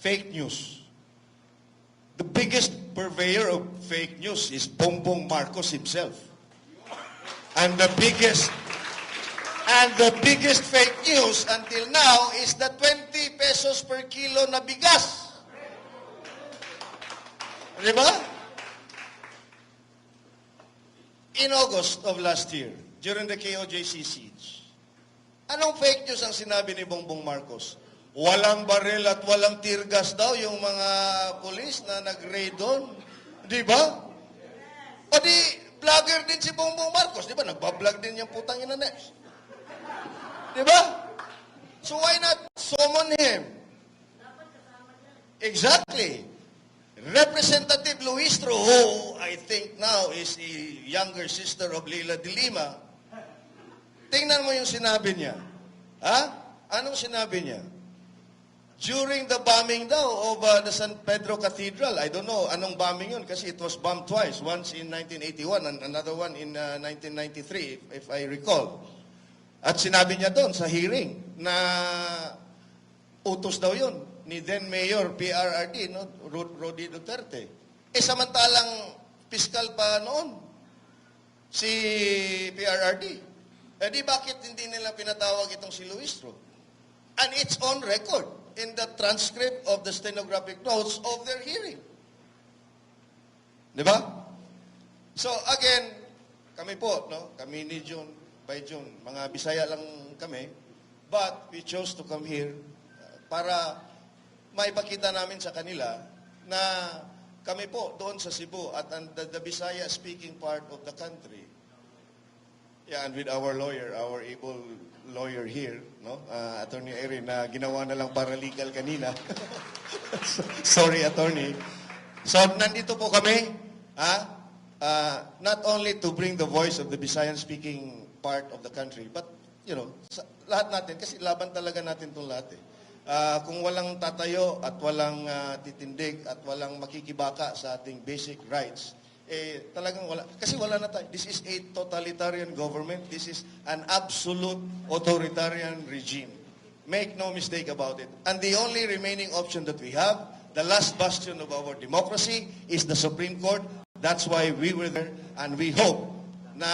fake news. The biggest purveyor of fake news is Bongbong Marcos himself. And the biggest fake news until now is the 20 pesos per kilo na bigas. Di ba? In August of last year, during the KOJC siege, anong fake news ang sinabi ni Bongbong Marcos? Walang baril at walang tear gas daw yung mga pulis na nag-raid doon. Di ba? O di, vlogger din si Bongbong Marcos. Di ba? Nagbablog din yung putang ina Neps. Di ba? So why not summon him? Exactly. Representative Luistro, who I think now is the younger sister of Leila de Lima, tingnan mo yung sinabi niya. Ha? Anong sinabi niya? During the bombing daw of the San Pedro Cathedral, I don't know anong bombing yun kasi it was bombed twice, once in 1981 and another one in 1993, if I recall. At sinabi niya doon sa hearing na utos daw yun ni then Mayor PRRD, no? Rodi Duterte. Samantalang piskal pa noon si PRRD. Di bakit hindi nila pinatawag itong si Luistro? And it's on record in the transcript of the stenographic notes of their hearing. Di ba? So again, kami po, no? Kami ni June, by June, mga Bisaya lang kami, but we chose to come here para maipakita namin sa kanila na kami po doon sa Cebu at the Bisaya speaking part of the country. Yeah, and with our lawyer, our able lawyer here, no? Attorney Erin, na ginawa na lang paralegal kanina. Sorry, attorney. So, nandito po kami, not only to bring the voice of the Bisayan-speaking part of the country, but, you know, lahat natin, kasi laban talaga natin itong lahat eh. Kung walang tatayo at walang titindig at walang makikibaka sa ating basic rights, talagang wala. Kasi wala na tayo. This is a totalitarian government. This is an absolute authoritarian regime. Make no mistake about it. And the only remaining option that we have, the last bastion of our democracy, is the Supreme Court. That's why we were there and we hope na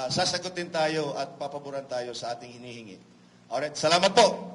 sasagutin tayo at papaboran tayo sa ating hinihingi. Alright, salamat po.